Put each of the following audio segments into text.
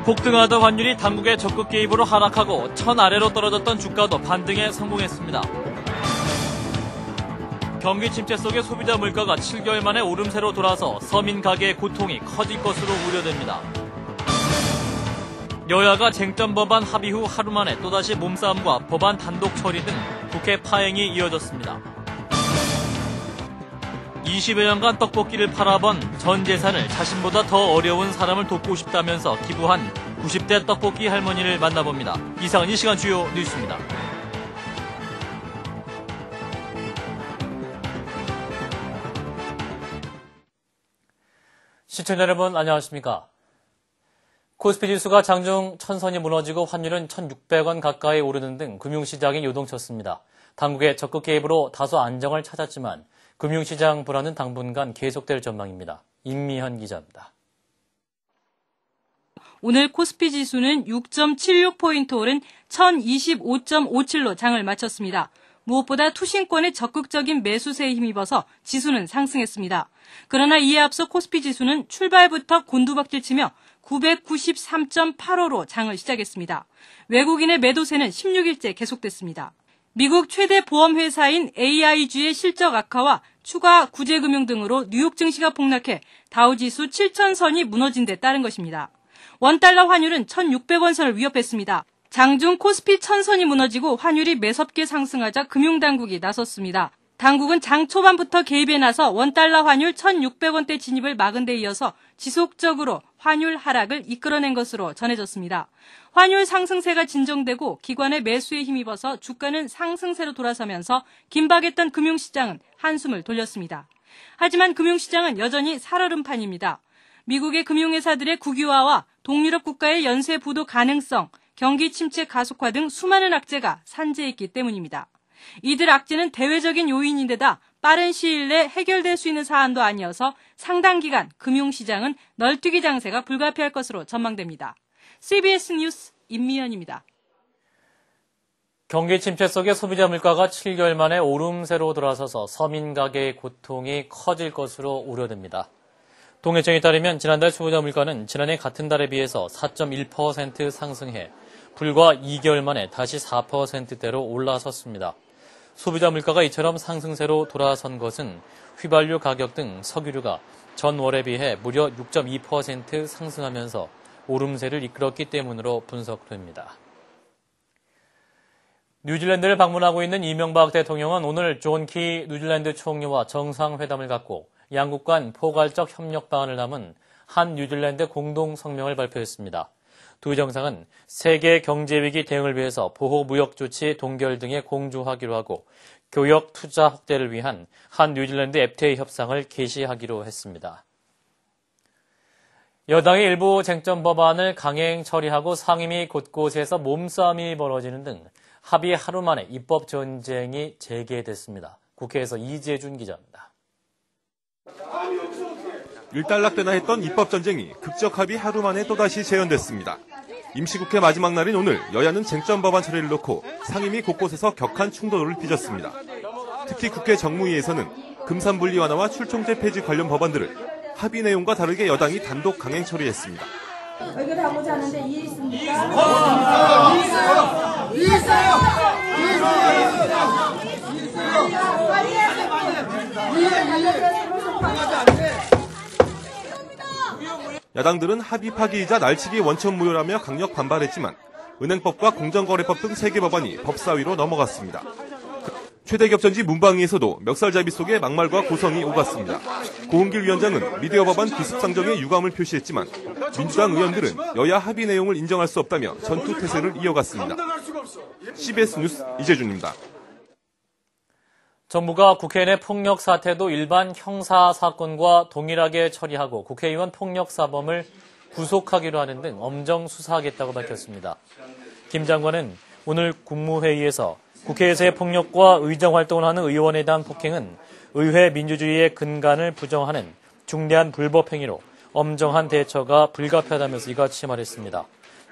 폭등하던 환율이 당국의 적극 개입으로 하락하고 1000 아래로 떨어졌던 주가도 반등에 성공했습니다. 경기 침체 속에 소비자 물가가 7개월 만에 오름세로 돌아서 서민 가게의 고통이 커질 것으로 우려됩니다. 여야가 쟁점 법안 합의 후 하루 만에 또다시 몸싸움과 법안 단독 처리 등 국회 파행이 이어졌습니다. 20여 년간 떡볶이를 팔아본 전 재산을 자신보다 더 어려운 사람을 돕고 싶다면서 기부한 90대 떡볶이 할머니를 만나봅니다. 이상은 이 시간 주요 뉴스입니다. 시청자 여러분 안녕하십니까? 코스피 지수가 장중 천선이 무너지고 환율은 1,600원 가까이 오르는 등 금융시장이 요동쳤습니다. 당국의 적극 개입으로 다소 안정을 찾았지만 금융시장 불안은 당분간 계속될 전망입니다. 임미현 기자입니다. 오늘 코스피 지수는 6.76포인트 오른 1025.57로 장을 마쳤습니다. 무엇보다 투신권의 적극적인 매수세에 힘입어서 지수는 상승했습니다. 그러나 이에 앞서 코스피 지수는 출발부터 곤두박질치며 993.85로 장을 시작했습니다. 외국인의 매도세는 16일째 계속됐습니다. 미국 최대 보험회사인 AIG의 실적 악화와 추가 구제금융 등으로 뉴욕 증시가 폭락해 다우지수 7,000선이 무너진 데 따른 것입니다. 원달러 환율은 1,600원 선을 위협했습니다. 장중 코스피 1,000선이 무너지고 환율이 매섭게 상승하자 금융당국이 나섰습니다. 당국은 장 초반부터 개입에 나서 원달러 환율 1,600원대 진입을 막은 데 이어서 지속적으로 환율 하락을 이끌어낸 것으로 전해졌습니다. 환율 상승세가 진정되고 기관의 매수에 힘입어서 주가는 상승세로 돌아서면서 긴박했던 금융시장은 한숨을 돌렸습니다. 하지만 금융시장은 여전히 살얼음판입니다. 미국의 금융회사들의 국유화와 동유럽 국가의 연쇄 부도 가능성, 경기 침체 가속화 등 수많은 악재가 산재했기 때문입니다. 이들 악재는 대외적인 요인인데다 빠른 시일 내 해결될 수 있는 사안도 아니어서 상당 기간 금융시장은 널뛰기 장세가 불가피할 것으로 전망됩니다. CBS 뉴스 임미연입니다. 경기 침체 속에 소비자 물가가 7개월 만에 오름세로 돌아서서 서민 가게의 고통이 커질 것으로 우려됩니다. 통계청에 따르면 지난달 소비자 물가는 지난해 같은 달에 비해서 4.1% 상승해 불과 2개월 만에 다시 4%대로 올라섰습니다. 소비자 물가가 이처럼 상승세로 돌아선 것은 휘발유 가격 등 석유류가 전월에 비해 무려 6.2% 상승하면서 오름세를 이끌었기 때문으로 분석됩니다. 뉴질랜드를 방문하고 있는 이명박 대통령은 오늘 존 키 뉴질랜드 총리와 정상회담을 갖고 양국 간 포괄적 협력 방안을 담은 한 뉴질랜드 공동 성명을 발표했습니다. 두 정상은 세계 경제 위기 대응을 위해서 보호 무역 조치 동결 등에 공조하기로 하고 교역 투자 확대를 위한 한 뉴질랜드 FTA 협상을 개시하기로 했습니다. 여당의 일부 쟁점 법안을 강행 처리하고 상임위 곳곳에서 몸싸움이 벌어지는 등 합의 하루 만에 입법 전쟁이 재개됐습니다. 국회에서 이재준 기자입니다. 일단락되나 했던 입법 전쟁이 극적 합의 하루 만에 또다시 재연됐습니다. 임시국회 마지막 날인 오늘 여야는 쟁점 법안 처리를 놓고 상임위 곳곳에서 격한 충돌을 빚었습니다. 특히 국회 정무위에서는 금산분리 완화와 출총제 폐지 관련 법안들을 합의 내용과 다르게 여당이 단독 강행 처리했습니다. 의결하고자 하는데 이해 있습니까? 이해 있어요. 야당들은 합의 파기이자 날치기 원천 무효라며 강력 반발했지만 은행법과 공정거래법 등 3개 법안이 법사위로 넘어갔습니다. 최대 격전지 문방위에서도 멱살잡이 속에 막말과 고성이 오갔습니다. 고흥길 위원장은 미디어 법안 기습상정에 유감을 표시했지만 민주당 의원들은 여야 합의 내용을 인정할 수 없다며 전투태세를 이어갔습니다. CBS 뉴스 이재준입니다. 정부가 국회 내 폭력 사태도 일반 형사 사건과 동일하게 처리하고 국회의원 폭력 사범을 구속하기로 하는 등 엄정 수사하겠다고 밝혔습니다. 김 장관은 오늘 국무회의에서 국회에서의 폭력과 의정활동을 하는 의원에 대한 폭행은 의회 민주주의의 근간을 부정하는 중대한 불법 행위로 엄정한 대처가 불가피하다면서 이같이 말했습니다.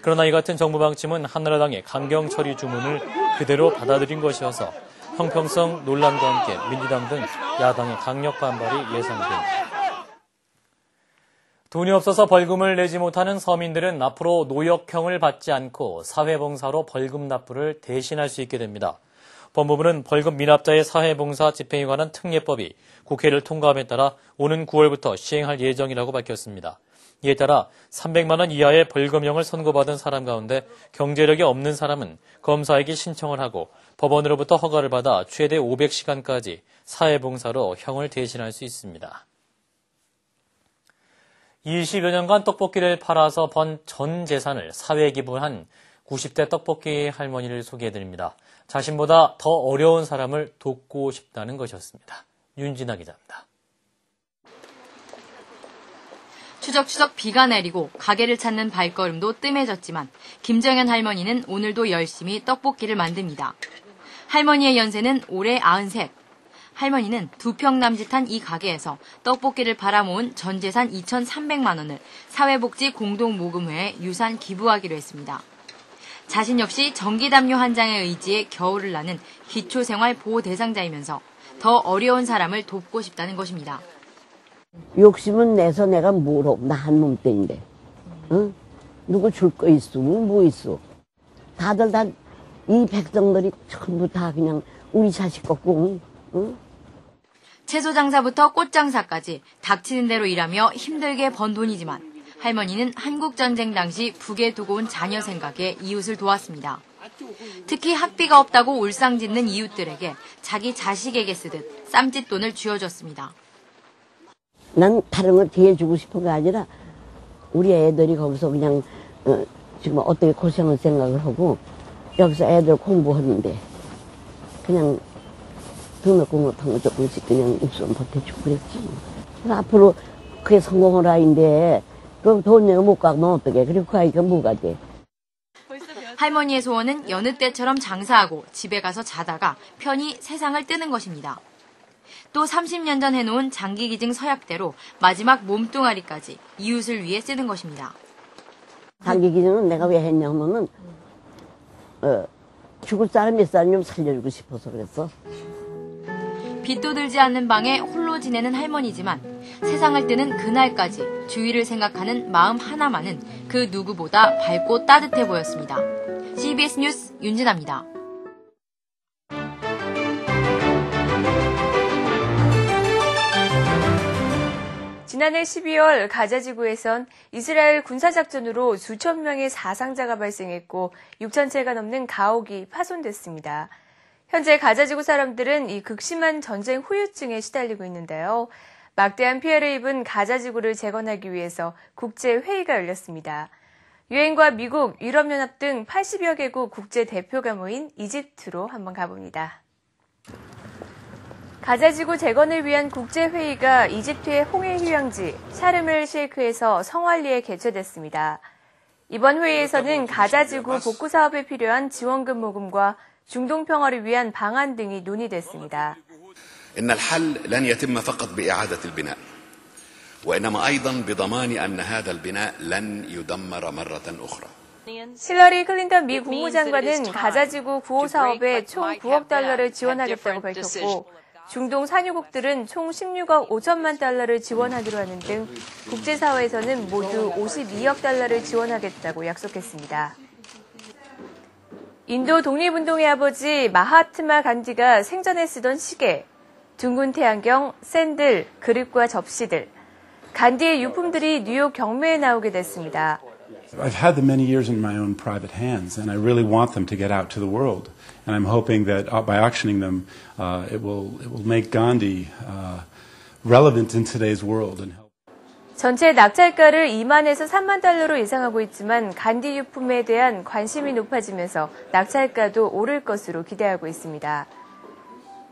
그러나 이 같은 정부 방침은 한나라당의 강경 처리 주문을 그대로 받아들인 것이어서 형평성 논란과 함께 민주당 등 야당의 강력 반발이 예상됩니다. 돈이 없어서 벌금을 내지 못하는 서민들은 앞으로 노역형을 받지 않고 사회봉사로 벌금 납부를 대신할 수 있게 됩니다. 법무부는 벌금 미납자의 사회봉사 집행에 관한 특례법이 국회를 통과함에 따라 오는 9월부터 시행할 예정이라고 밝혔습니다. 이에 따라 300만 원 이하의 벌금형을 선고받은 사람 가운데 경제력이 없는 사람은 검사에게 신청을 하고 법원으로부터 허가를 받아 최대 500시간까지 사회봉사로 형을 대신할 수 있습니다. 20여 년간 떡볶이를 팔아서 번 전 재산을 사회에 기부한 90대 떡볶이 할머니를 소개해드립니다. 자신보다 더 어려운 사람을 돕고 싶다는 것이었습니다. 윤진아 기자입니다. 추적추적 비가 내리고 가게를 찾는 발걸음도 뜸해졌지만 김정현 할머니는 오늘도 열심히 떡볶이를 만듭니다. 할머니의 연세는 올해 93. 할머니는 2평 남짓한 이 가게에서 떡볶이를 팔아 모은 전 재산 2,300만 원을 사회복지공동모금회에 유산 기부하기로 했습니다. 자신 역시 전기담요 한 장의 의지에 겨울을 나는 기초생활보호 대상자이면서 더 어려운 사람을 돕고 싶다는 것입니다. 욕심은 내서 내가 뭐로 나 한 놈땡인데, 응? 누구 줄 거 있어? 뭐 있어? 다들 다 이 백성들이 전부 다 그냥 우리 자식 거고, 응? 채소 장사부터 꽃 장사까지 닥치는 대로 일하며 힘들게 번 돈이지만 할머니는 한국전쟁 당시 북에 두고 온 자녀 생각에 이웃을 도왔습니다. 특히 학비가 없다고 울상짓는 이웃들에게 자기 자식에게 쓰듯 쌈짓돈을 쥐어줬습니다. 난 다른 걸 대해주고 싶은 게 아니라 우리 애들이 거기서 그냥 지금 어떻게 고생을 생각을 하고 여기서 애들 공부하는데 그냥 등록금 못한 거 조금씩 그냥 입소문 보태주고 그랬지. 앞으로 그게 성공을 하인데 그럼 돈 내고 못 가면 어떡해. 그리고 그 아이가 뭐가 돼. 할머니의 소원은 여느 때처럼 장사하고 집에 가서 자다가 편히 세상을 뜨는 것입니다. 또 30년 전 해놓은 장기기증 서약대로 마지막 몸뚱아리까지 이웃을 위해 쓰는 것입니다. 장기기증은 내가 왜 했냐면은 죽을 사람 몇 사람 좀 살려주고 싶어서 그랬어. 빚도 들지 않는 방에 홀로 지내는 할머니지만 세상을 뜨는 그날까지 주위를 생각하는 마음 하나만은 그 누구보다 밝고 따뜻해 보였습니다. CBS 뉴스 윤진아입니다. 지난해 12월 가자지구에선 이스라엘 군사작전으로 수천 명의 사상자가 발생했고 6천 채가 넘는 가옥이 파손됐습니다. 현재 가자지구 사람들은 이 극심한 전쟁 후유증에 시달리고 있는데요. 막대한 피해를 입은 가자지구를 재건하기 위해서 국제회의가 열렸습니다. 유엔과 미국, 유럽연합 등 80여 개국 국제 대표가 모인 이집트로 한번 가봅니다. 가자지구 재건을 위한 국제회의가 이집트의 홍해 휴양지 샤르멜 셰이크에서 성알리에 개최됐습니다. 이번 회의에서는 가자지구 복구 사업에 필요한 지원금 모금과 중동 평화를 위한 방안 등이 논의됐습니다. إن الحل لن يتم فقط بإعادة البناء وإنما أيضا بضمان أن هذا البناء لن يدمر مرة أخرى. 힐러리 클린턴 미 국무장관은 가자지구 구호 사업에 총 9억 달러를 지원하겠다고 밝혔고 중동 산유국들은 총 16억 5천만 달러를 지원하기로 하는 등 국제사회에서는 모두 52억 달러를 지원하겠다고 약속했습니다. 인도 독립운동의 아버지 마하트마 간디가 생전에 쓰던 시계, 둥근 태양경, 샌들, 그릇과 접시들, 간디의 유품들이 뉴욕 경매에 나오게 됐습니다. I've had them many years in my own private hands, and I really want them to get out to the world. And I'm hoping that by auctioning them, it will make Gandhi relevant in today's world and help. 전체 낙찰가를 2만에서 3만 달러로 예상하고 있지만 간디 유품에 대한 관심이 높아지면서 낙찰가도 오를 것으로 기대하고 있습니다.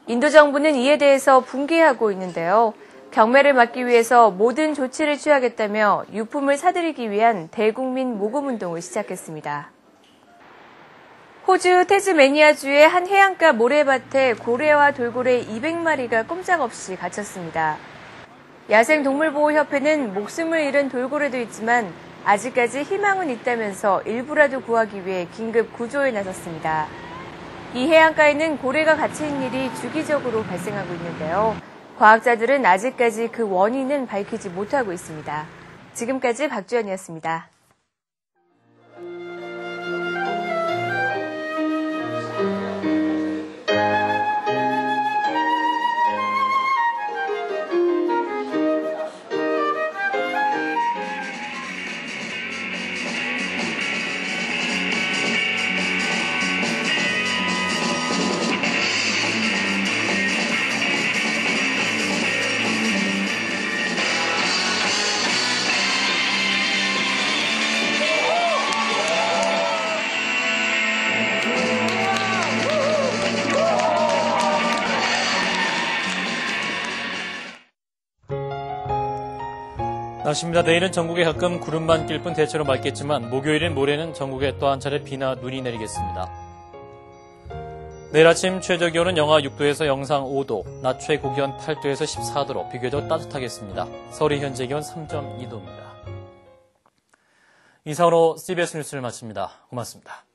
인도 정부는 이에 대해서 분개하고 있는데요. 경매를 막기 위해서 모든 조치를 취하겠다며 유품을 사들이기 위한 대국민 모금운동을 시작했습니다. 호주 태즈메니아주의 한 해안가 모래밭에 고래와 돌고래 200마리가 꼼짝없이 갇혔습니다. 야생동물보호협회는 목숨을 잃은 돌고래도 있지만 아직까지 희망은 있다면서 일부라도 구하기 위해 긴급 구조에 나섰습니다. 이 해안가에는 고래가 갇힌 일이 주기적으로 발생하고 있는데요. 과학자들은 아직까지 그 원인은 밝히지 못하고 있습니다. 지금까지 박주연이었습니다. 날씨입니다. 내일은 전국에 가끔 구름만 낄 뿐 대체로 맑겠지만 목요일인 모레는 전국에 또 한 차례 비나 눈이 내리겠습니다. 내일 아침 최저 기온은 영하 6도에서 영상 5도, 낮 최고 기온 8도에서 14도로 비교적 따뜻하겠습니다. 서울의 현재 기온 3.2도입니다. 이상으로 CBS 뉴스를 마칩니다. 고맙습니다.